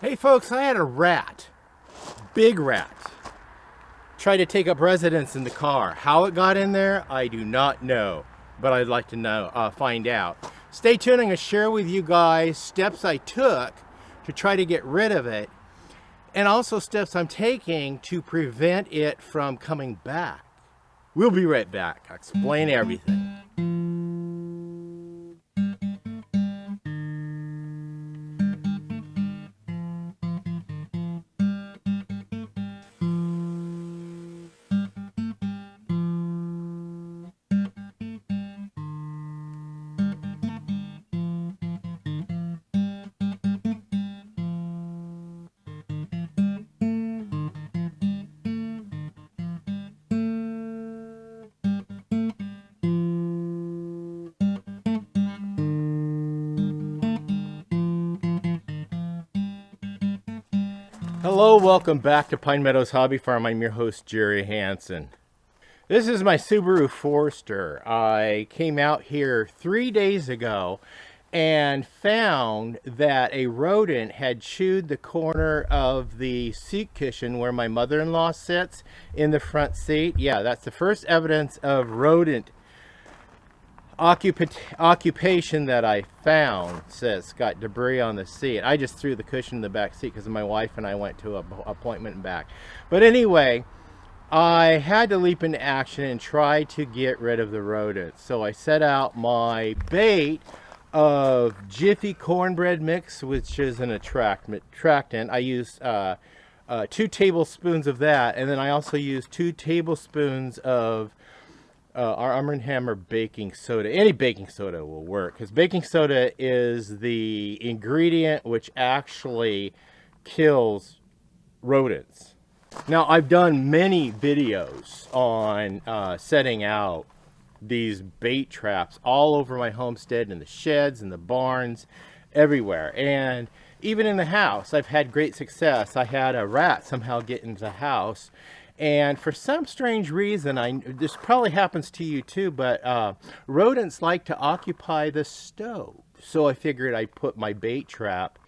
Hey folks, I had a rat, big rat, try to take up residence in the car. How it got in there, I do not know, but I'd like to find out. Stay tuned, I'm going to share with you guys steps I took to try to get rid of it, and also steps I'm taking to prevent it from coming back. We'll be right back. I'll explain everything. Hello, welcome back to Pine Meadows Hobby Farm. I'm your host, Jerry Hansen. This is my Subaru Forester. I came out here 3 days ago and found that a rodent had chewed the corner of the seat cushion where my mother-in-law sits in the front seat. Yeah, that's the first evidence of rodent occupation that I found. Says got debris on the seat. I just threw the cushion in the back seat because my wife and I went to an appointment and back. But anyway, I had to leap into action and try to get rid of the rodents. So I set out my bait of Jiffy cornbread mix, which is an attractant. I used 2 tablespoons of that, and then I also used 2 tablespoons of our Arm & Hammer baking soda. Any baking soda will work because baking soda is the ingredient which actually kills rodents. Now, I've done many videos on setting out these bait traps all over my homestead, in the sheds, in the barns, everywhere. And even in the house, I've had great success. I had a rat somehow get into the house, and for some strange reason, this probably happens to you too, but rodents like to occupy the stove. So I figured I'd put my bait trap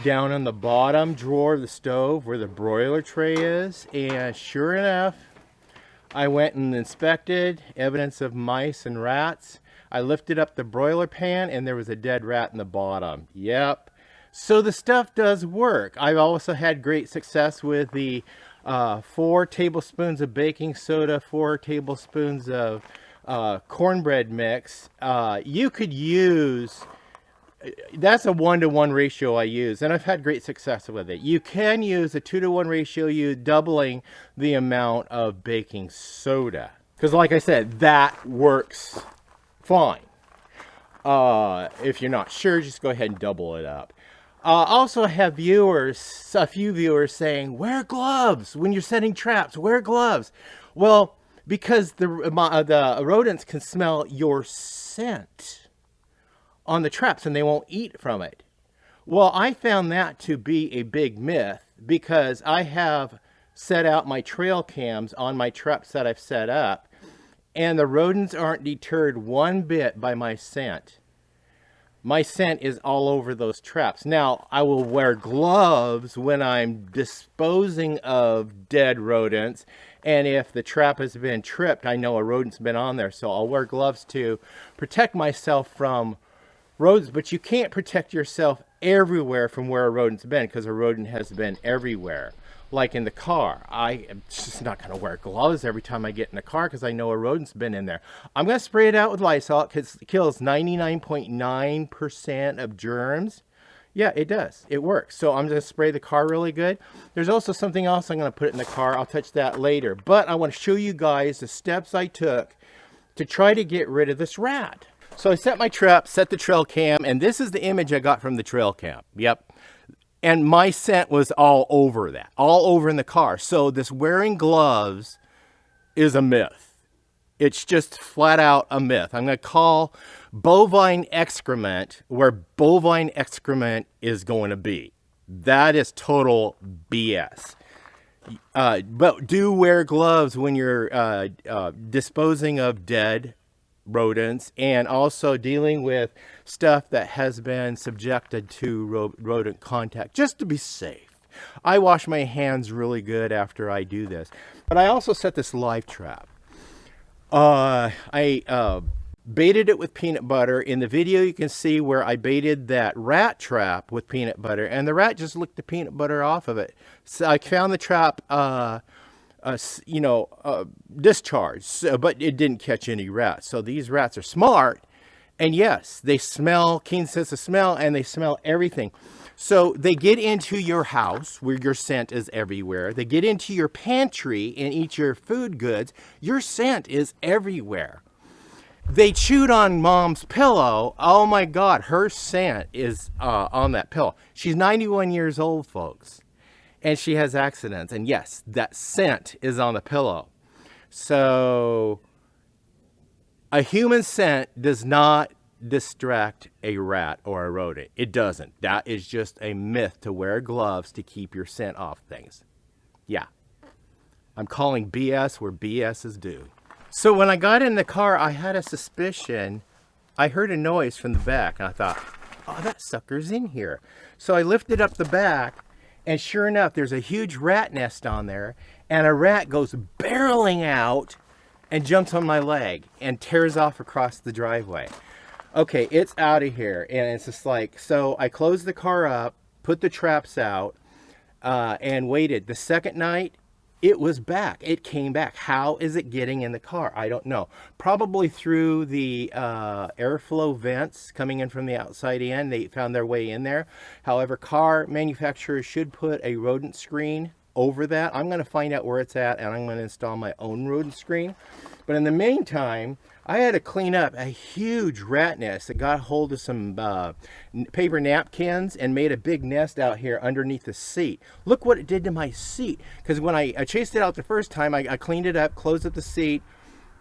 down on the bottom drawer of the stove where the broiler tray is, and sure enough, I went and inspected evidence of mice and rats. I lifted up the broiler pan and there was a dead rat in the bottom. Yep. So the stuff does work. I've also had great success with the 4 tablespoons of baking soda, 4 tablespoons of cornbread mix. You could use, that's a 1-to-1 ratio I use, and I've had great success with it. You can use a 2-to-1 ratio, you doubling the amount of baking soda. Because like I said, that works fine. If you're not sure, just go ahead and double it up. Also have a few viewers saying, wear gloves when you're setting traps, wear gloves. Well, because the rodents can smell your scent on the traps and they won't eat from it. Well, I found that to be a big myth because I have set out my trail cams on my traps that I've set up, and the rodents aren't deterred one bit by my scent. My scent is all over those traps. Now, I will wear gloves when I'm disposing of dead rodents, and if the trap has been tripped, I know a rodent's been on there, so I'll wear gloves to protect myself from rodents. But you can't protect yourself everywhere from where a rodent's been, because a rodent has been everywhere. Like in the car, I am just not going to wear gloves every time I get in the car because I know a rodent's been in there. I'm going to spray it out with Lysol because it kills 99.9% of germs. Yeah, it does. It works. So I'm going to spray the car really good. There's also something else I'm going to put in the car. I'll touch that later. But I want to show you guys the steps I took to try to get rid of this rat. So I set my trap, set the trail cam, and this is the image I got from the trail cam. Yep. And my scent was all over that, all over in the car. So this wearing gloves is a myth. It's just flat out a myth. I'm going to call bovine excrement where bovine excrement is going to be. That is total BS. But do wear gloves when you're disposing of dead rodents, and also dealing with stuff that has been subjected to rodent contact, just to be safe. I wash my hands really good after I do this. But I also set this live trap. I baited it with peanut butter. In the video you can see where I baited that rat trap with peanut butter, and the rat just licked the peanut butter off of it. So I found the trap discharged, but it didn't catch any rats. So these rats are smart, and yes, they smell, keen sense of smell, and they smell everything. So they get into your house where your scent is everywhere. They get into your pantry and eat your food goods. Your scent is everywhere. They chewed on mom's pillow. Oh my God, her scent is on that pillow. She's 91 years old, folks, and she has accidents. And yes, that scent is on the pillow. So a human scent does not distract a rat or a rodent. It doesn't. That is just a myth to wear gloves to keep your scent off things. Yeah. I'm calling BS where BS is due. So when I got in the car, I had a suspicion. I heard a noise from the back, and I thought, oh, that sucker's in here. So I lifted up the back, and sure enough, there's a huge rat nest on there, and a rat goes barreling out and jumps on my leg and tears off across the driveway. Okay, it's out of here, and it's just like, so I closed the car up, put the traps out, and waited. The second night, it was back. It came back. How is it getting in the car? I don't know. Probably through the airflow vents coming in from the outside in. They found their way in there. However, car manufacturers should put a rodent screen over that. I'm going to find out where it's at, and I'm going to install my own rodent screen. But in the meantime, I had to clean up a huge rat nest that got hold of some paper napkins and made a big nest out here underneath the seat. Look what it did to my seat. Because when I chased it out the first time, I cleaned it up, closed up the seat,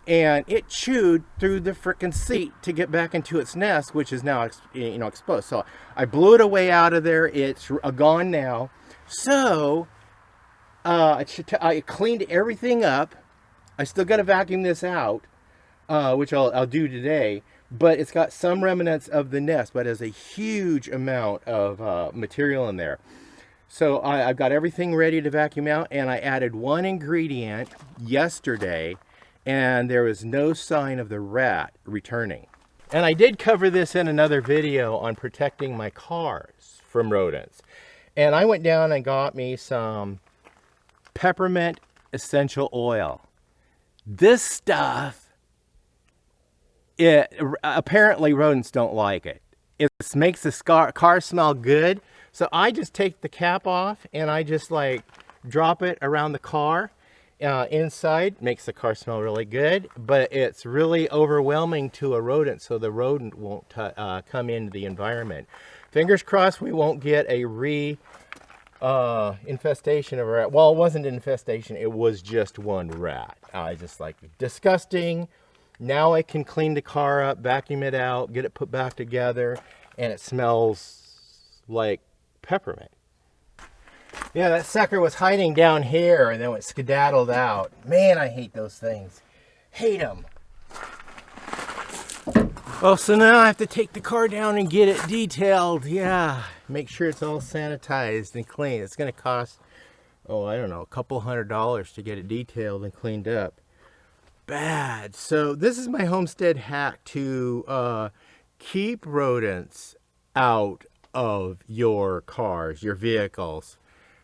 and it chewed through the frickin' seat to get back into its nest, which is now exposed. So I blew it away out of there. It's gone now. So I cleaned everything up. I still got to vacuum this out. Which I'll do today, but it's got some remnants of the nest, but has a huge amount of material in there. So I've got everything ready to vacuum out, and I added one ingredient yesterday, and there was no sign of the rat returning. And I did cover this in another video on protecting my cars from rodents. And I went down and got me some peppermint essential oil. This stuff, apparently rodents don't like it. It makes the car smell good. So I just take the cap off and I just like drop it around the car inside. Makes the car smell really good, but it's really overwhelming to a rodent, so the rodent won't come into the environment. Fingers crossed we won't get a infestation of a rat. Well, it wasn't an infestation, it was just one rat. I just like, disgusting. Now I can clean the car up, vacuum it out, get it put back together, and it smells like peppermint. Yeah, that sucker was hiding down here and then it skedaddled out. Man, I hate those things. Hate them. Well, so now I have to take the car down and get it detailed. Yeah, make sure it's all sanitized and clean. It's going to cost, oh, I don't know, a couple $100 to get it detailed and cleaned up. Bad. So this is my homestead hack to keep rodents out of your cars, your vehicles.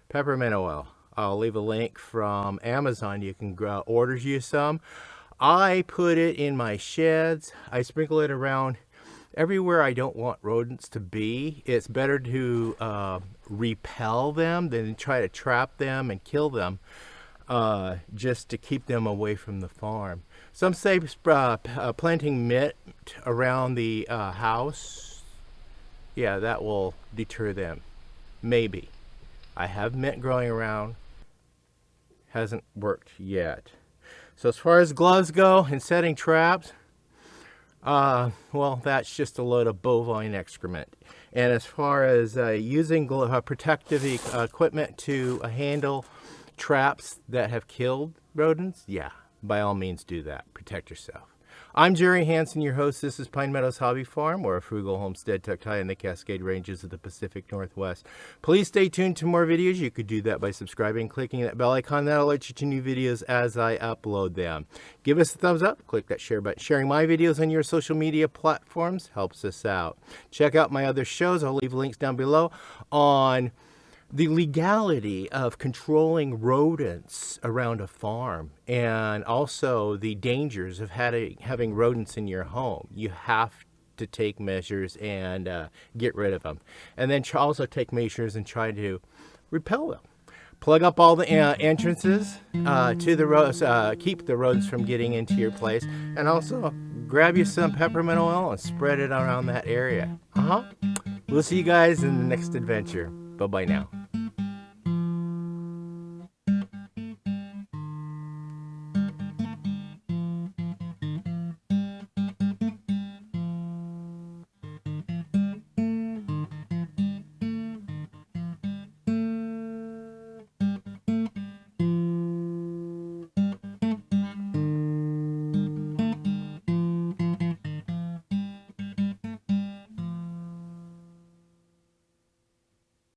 Peppermint oil. I'll leave a link from Amazon. You can order you some. I put it in my sheds. I sprinkle it around everywhere I don't want rodents to be. It's better to repel them than try to trap them and kill them. Just to keep them away from the farm. Some say planting mint around the house, yeah, that will deter them. Maybe. I have mint growing around, hasn't worked yet. So as far as gloves go and setting traps, well, that's just a load of bovine excrement. And as far as using protective equipment to handle traps that have killed rodents, yeah, by all means do that. Protect yourself. I'm Jerry Hansen, your host. This is Pine Meadows Hobby Farm, or a frugal homestead tucked high in the Cascade Ranges of the Pacific Northwest. Please stay tuned to more videos. You could do that by subscribing, clicking that bell icon. That'll alert you to new videos as I upload them. Give us a thumbs up, click that share button. Sharing my videos on your social media platforms helps us out. Check out my other shows. I'll leave links down below on the legality of controlling rodents around a farm, and also the dangers of having rodents in your home. You have to take measures and get rid of them, and then also take measures and try to repel them. Plug up all the entrances to the roads, keep the rodents from getting into your place, and also grab you some peppermint oil and spread it around that area. We'll see you guys in the next adventure. Bye-bye now.